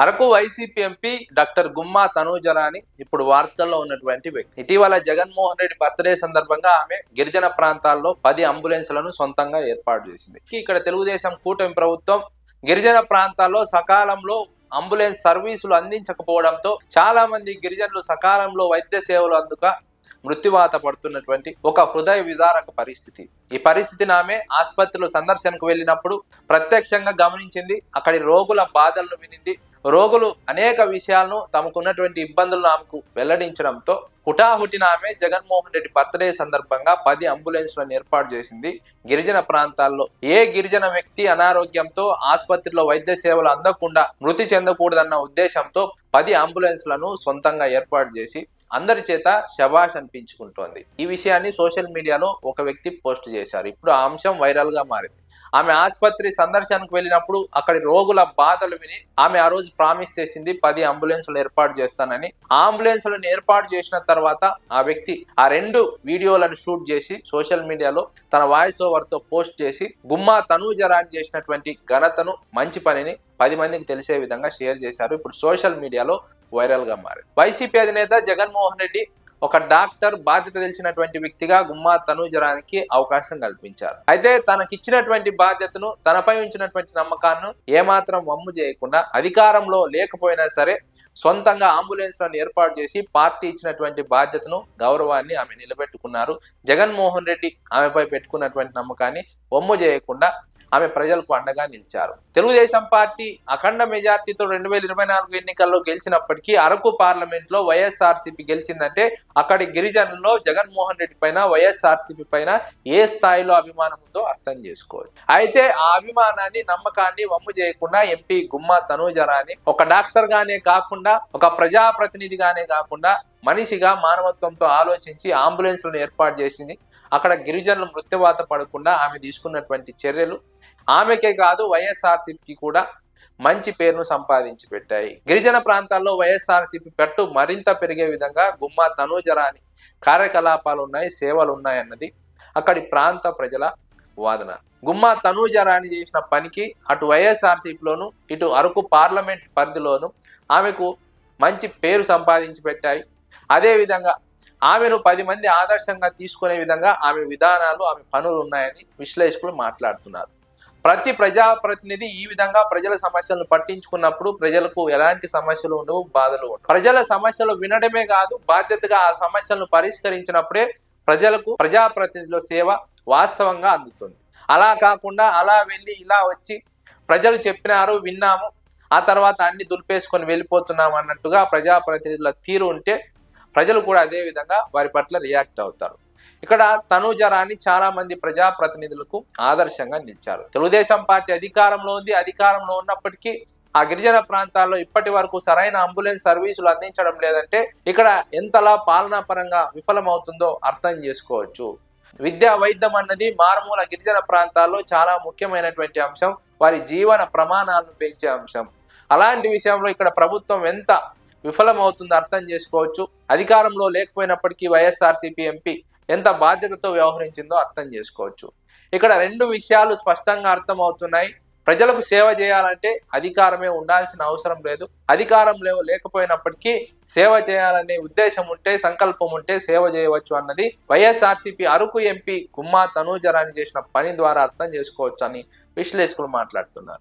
Araku YCP MP doctor గుమ్మా తనూజరాని ఇప్పుడు వార్తల్లో ఉన్నటువంటి వ్యక్తి. ఇటీవల జగన్మోహన్ రెడ్డి బర్త్డే సందర్భంగా ఆమె గిరిజన ప్రాంతాల్లో 10 అంబులెన్సులను సొంతంగా ఏర్పాటు చేసింది. ఇక్కడ తెలుగుదేశం కూటమి ప్రభుత్వం గిరిజన ప్రాంతాల్లో సకాలంలో అంబులెన్స్ సర్వీసులు అందించకపోవడంతో చాలా మంది గిరిజనులు సకాలంలో వైద్య సేవలు అందుక మృత్యువాత పడుతున్నటువంటి ఒక హృదయ విదారక పరిస్థితి. ఈ పరిస్థితిని ఆమె ఆసుపత్రిలో సందర్శనకు వెళ్ళినప్పుడు ప్రత్యక్షంగా గమనించింది. అక్కడి రోగుల బాధలను వినింది. రోగులు అనేక విషయాలను తమకున్నటువంటి ఇబ్బందులను ఆమెకు వెల్లడించడంతో హుటాహుటిన ఆమె జగన్మోహన్ రెడ్డి బర్త్డే సందర్భంగా 10 అంబులెన్స్లను ఏర్పాటు చేసింది. గిరిజన ప్రాంతాల్లో ఏ గిరిజన వ్యక్తి అనారోగ్యంతో ఆసుపత్రిలో వైద్య సేవలు అందకుండా మృతి చెందకూడదన్న ఉద్దేశంతో 10 అంబులెన్స్లను సొంతంగా ఏర్పాటు చేసి అందరి చేత శబాష్ అనిపించుకుంటోంది. ఈ విషయాన్ని సోషల్ మీడియాలో ఒక వ్యక్తి పోస్ట్ చేశారు. ఇప్పుడు ఆ అంశం వైరల్ గా మారింది. ఆమె ఆసుపత్రి సందర్శనకు వెళ్ళినప్పుడు అక్కడి రోగుల బాధలు విని ఆమె ఆ రోజు ప్రామిస్ చేసింది 10 అంబులెన్సులు ఏర్పాటు చేస్తానని. ఆ అంబులెన్సులను ఏర్పాటు చేసిన తర్వాత ఆ వ్యక్తి ఆ 2 వీడియోలను షూట్ చేసి సోషల్ మీడియాలో తన వాయిస్ ఓవర్ తో పోస్ట్ చేసి గుమ్మా తనూజరాని చేసినటువంటి ఘనతను, మంచి పనిని 10 మందికి తెలిసే విధంగా షేర్ చేశారు. ఇప్పుడు సోషల్ మీడియాలో వైరల్ గా మారింది. వైసీపీ అధినేత జగన్మోహన్ రెడ్డి ఒక డాక్టర్, బాధ్యత తెలిసినటువంటి వ్యక్తిగా గుమ్మా తనూజరానికి అవకాశం కల్పించారు. అయితే తనకిచ్చినటువంటి బాధ్యతను, తనపై ఉంచినటువంటి నమ్మకాన్ని ఏమాత్రం వమ్ము చేయకుండా అధికారంలో లేకపోయినా సరే సొంతంగా అంబులెన్స్లను ఏర్పాటు చేసి పార్టీ ఇచ్చినటువంటి బాధ్యతను, గౌరవాన్ని ఆమె నిలబెట్టుకున్నారు. జగన్మోహన్ రెడ్డి ఆమెపై పెట్టుకున్నటువంటి నమ్మకాన్ని వమ్ము చేయకుండా ఆమె ప్రజలకు అండగా నిలిచారు. తెలుగుదేశం పార్టీ అఖండ మెజార్టీతో 2024 ఎన్నికల్లో గెలిచినప్పటికీ అరకు పార్లమెంట్ లో వైఎస్ఆర్సీపీ గెలిచిందంటే అక్కడి గిరిజనుల్లో జగన్మోహన్ రెడ్డి పైన, వైఎస్ఆర్సీపీ పైన ఏ స్థాయిలో అభిమానం ఉందో అర్థం చేసుకోవచ్చు. అయితే ఆ అభిమానాన్ని, నమ్మకాన్ని వమ్ము చేయకుండా ఎంపీ గుమ్మా తనూజరాని ఒక డాక్టర్ గానే కాకుండా, ఒక ప్రజాప్రతినిధిగానే కాకుండా మనిషిగా మానవత్వంతో ఆలోచించి అంబులెన్స్లను ఏర్పాటు చేసింది. అక్కడ గిరిజనులు మృత్యువాత పడకుండా ఆమె తీసుకున్నటువంటి చర్యలు ఆమెకే కాదు వైఎస్ఆర్సీపీకి కూడా మంచి పేరును సంపాదించి పెట్టాయి. గిరిజన ప్రాంతాల్లో వైఎస్ఆర్సీపీ పట్టు మరింత పెరిగే విధంగా గుమ్మా తనూజరాని కార్యకలాపాలు ఉన్నాయి, సేవలు ఉన్నాయన్నది అక్కడి ప్రాంత ప్రజల వాదన. గుమ్మా తనూజరాని చేసిన పనికి అటు వైఎస్ఆర్సీపీలోను, ఇటు అరకు పార్లమెంట్ పరిధిలోను ఆమెకు మంచి పేరు సంపాదించి పెట్టాయి. అదేవిధంగా ఆమెను 10 మంది ఆదర్శంగా తీసుకునే విధంగా ఆమె విధానాలు, ఆమె పనులు ఉన్నాయని విశ్లేషకులు మాట్లాడుతున్నారు. ప్రతి ప్రజాప్రతినిధి ఈ విధంగా ప్రజల సమస్యలను పట్టించుకున్నప్పుడు ప్రజలకు ఎలాంటి సమస్యలు ఉండవు, బాధలు ఉండవు. ప్రజల సమస్యలు వినడమే కాదు, బాధ్యతగా ఆ సమస్యలను పరిష్కరించినప్పుడే ప్రజలకు ప్రజాప్రతినిధుల సేవ వాస్తవంగా అందుతుంది. అలా కాకుండా అలా వెళ్ళి ఇలా వచ్చి ప్రజలు చెప్పినారు, విన్నాము, ఆ తర్వాత అన్ని దులిపేసుకొని వెళ్ళిపోతున్నాము అన్నట్టుగా ప్రజాప్రతినిధుల తీరు ఉంటే ప్రజలు కూడా అదే విధంగా వారి పట్ల రియాక్ట్ అవుతారు. ఇక్కడ తనూజరాని చాలా మంది ప్రజాప్రతినిధులకు ఆదర్శంగా నిలిచారు. తెలుగుదేశం పార్టీ అధికారంలో ఉంది. అధికారంలో ఉన్నప్పటికీ ఆ గిరిజన ప్రాంతాల్లో ఇప్పటి వరకు సరైన అంబులెన్స్ సర్వీసులు అందించడం లేదంటే ఇక్కడ ఎంతలా పాలనా పరంగా విఫలమవుతుందో అర్థం చేసుకోవచ్చు. విద్యా, వైద్యం అన్నది మారుమూల గిరిజన ప్రాంతాల్లో చాలా ముఖ్యమైనటువంటి అంశం, వారి జీవన ప్రమాణాలను పెంచే అంశం. అలాంటి విషయంలో ఇక్కడ ప్రభుత్వం ఎంత విఫలమవుతుందో అర్థం చేసుకోవచ్చు. అధికారంలో లేకపోయినప్పటికీ వైఎస్ఆర్సీపీ ఎంపీ ఎంత బాధ్యతతో వ్యవహరించిందో అర్థం చేసుకోవచ్చు. ఇక్కడ 2 విషయాలు స్పష్టంగా అర్థమవుతున్నాయి. ప్రజలకు సేవ చేయాలంటే అధికారమే ఉండాల్సిన అవసరం లేదు. అధికారం లేకపోయినప్పటికీ సేవ చేయాలనే ఉద్దేశం ఉంటే, సంకల్పం ఉంటే సేవ చేయవచ్చు అన్నది వైఎస్ఆర్సీపీ అరకు ఎంపీ గుమ్మా తనూజరాని చేసిన పని ద్వారా అర్థం చేసుకోవచ్చు అని విశ్లేషకులు మాట్లాడుతున్నారు.